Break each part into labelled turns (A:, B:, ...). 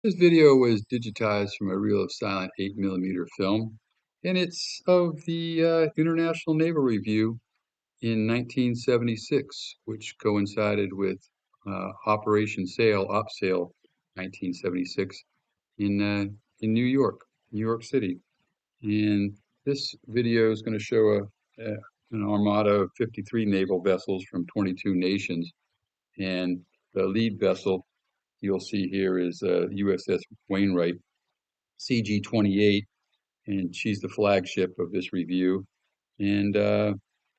A: This video was digitized from a reel of silent 8mm film, and it's of the International Naval Review in 1976, which coincided with Operation Sail, OPSAIL 1976 in New York City. And this video is going to show an armada of 53 naval vessels from 22 nations, and the lead vessel you'll see here is USS Wainright CG-28, and she's the flagship of this review. And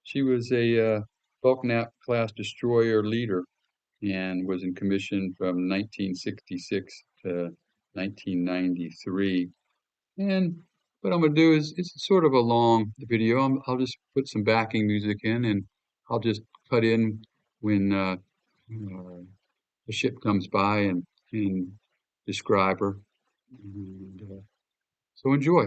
A: she was a Belknap class destroyer leader and was in commission from 1966 to 1993. And what I'm going to do is, it's sort of a long video. I'll just put some backing music in, and I'll just cut in when the ship comes by and describe her. And, so enjoy.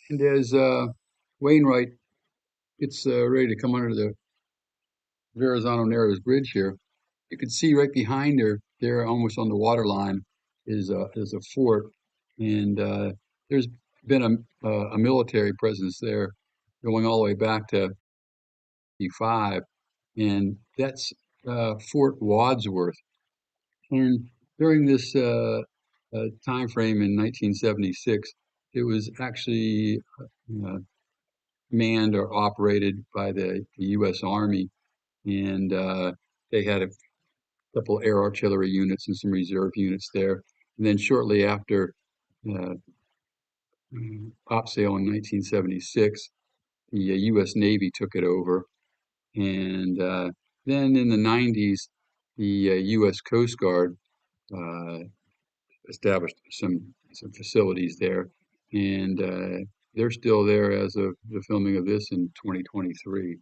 A: And as Wainwright gets ready to come under the Verrazano Narrows Bridge here, you can see right behind her, there almost on the water line, is a fort, and there's been a military presence there going all the way back to 1955, and that's Fort Wadsworth. And during this time frame in 1976, it was actually manned or operated by the U.S. Army, and they had a couple air artillery units and some reserve units there. And then shortly after uh, OPSAIL in 1976, the U.S. Navy took it over, and then in the 90s, the U.S. Coast Guard established some facilities there, and they're still there as of the filming of this in 2023.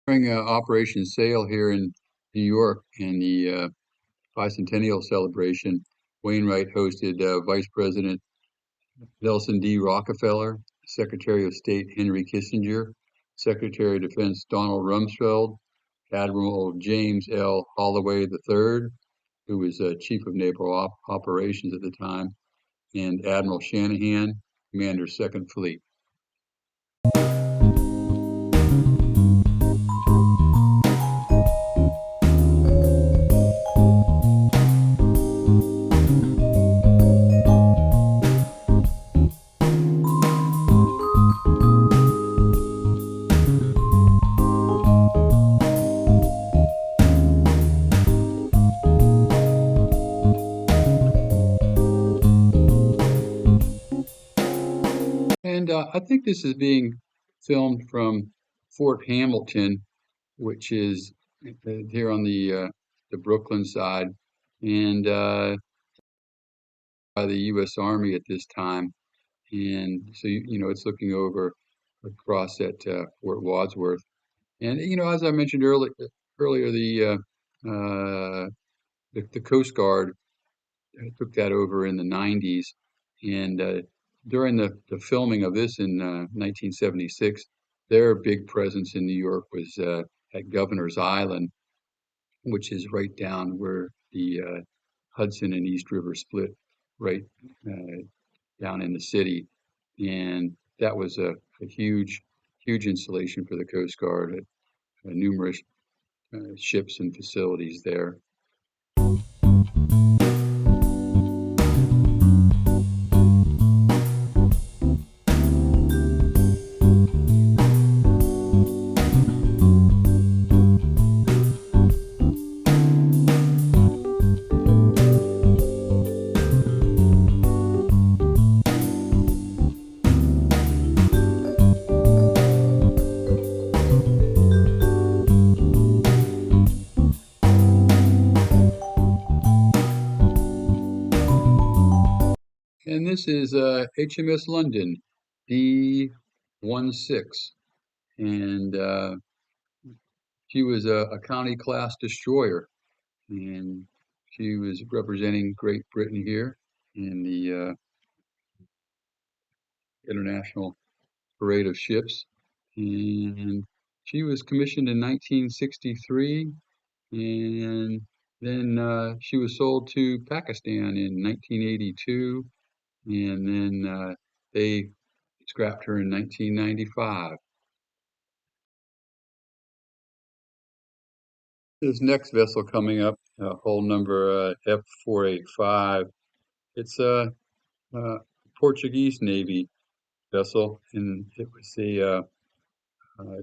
A: During Operation Sail here in New York in the Bicentennial celebration, Wainwright hosted Vice President Nelson D. Rockefeller, Secretary of State Henry Kissinger, Secretary of Defense Donald Rumsfeld, Admiral James L. Holloway III, who was Chief of Naval Operations at the time, and Admiral Shanahan, Commander Second Fleet. And I think this is being filmed from Fort Hamilton, which is here on the Brooklyn side, and by the U.S. Army at this time. And so it's looking over across at Fort Wadsworth. And as I mentioned earlier, the Coast Guard took that over in the 90s, and during the filming of this in 1976, their big presence in New York was at Governor's Island, which is right down where the Hudson and East River split, right down in the city. And that was a huge installation for the Coast Guard at numerous ships and facilities there. And this is HMS London D16, and she was a county class destroyer, and she was representing Great Britain here in the International Parade of Ships. And she was commissioned in 1963, and then she was sold to Pakistan in 1982. And then they scrapped her in 1995. This next vessel coming up, hull number F485, it's a Portuguese Navy vessel, and it was a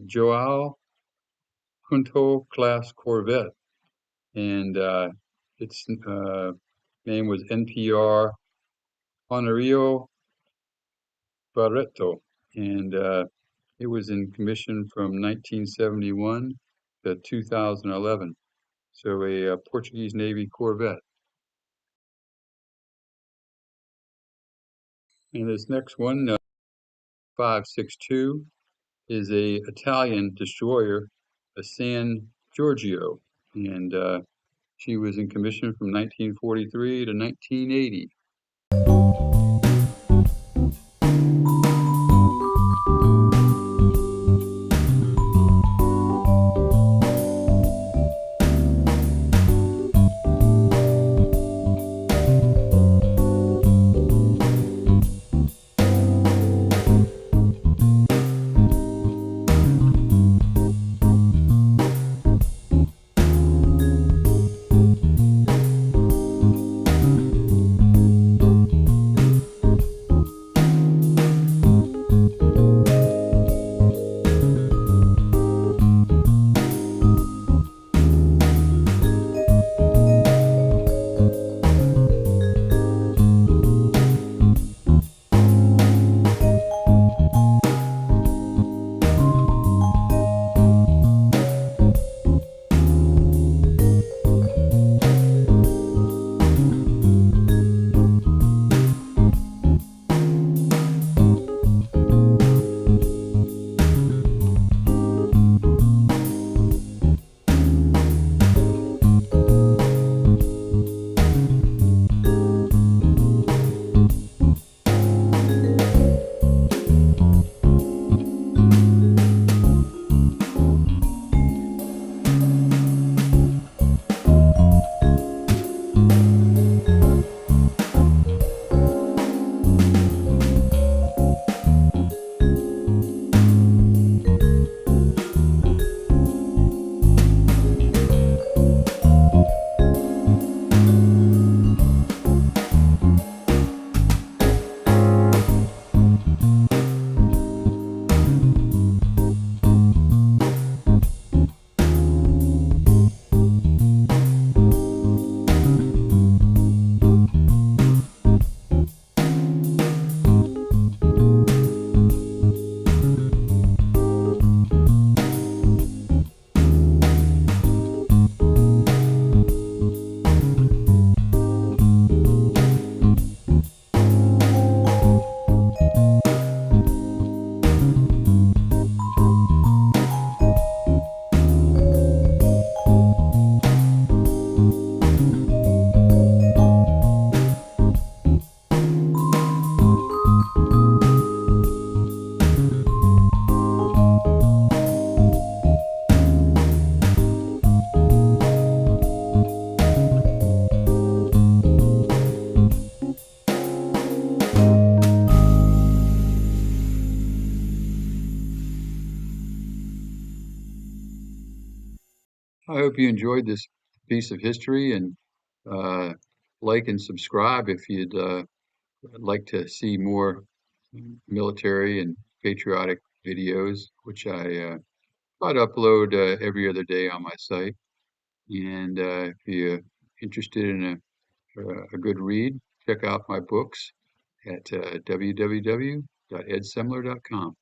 A: João Pinto class corvette, and its name was NPR Honorio Barreto, and it was in commission from 1971 to 2011. So a Portuguese Navy corvette. And this next one, 562, is a Italian destroyer, a San Giorgio, and she was in commission from 1943 to 1980. hope you enjoyed this piece of history, and uh, like and subscribe if you'd like to see more military and patriotic videos, which I try to upload every other day on my site. And if you're interested in a good read, check out my books at www.edsemler.com.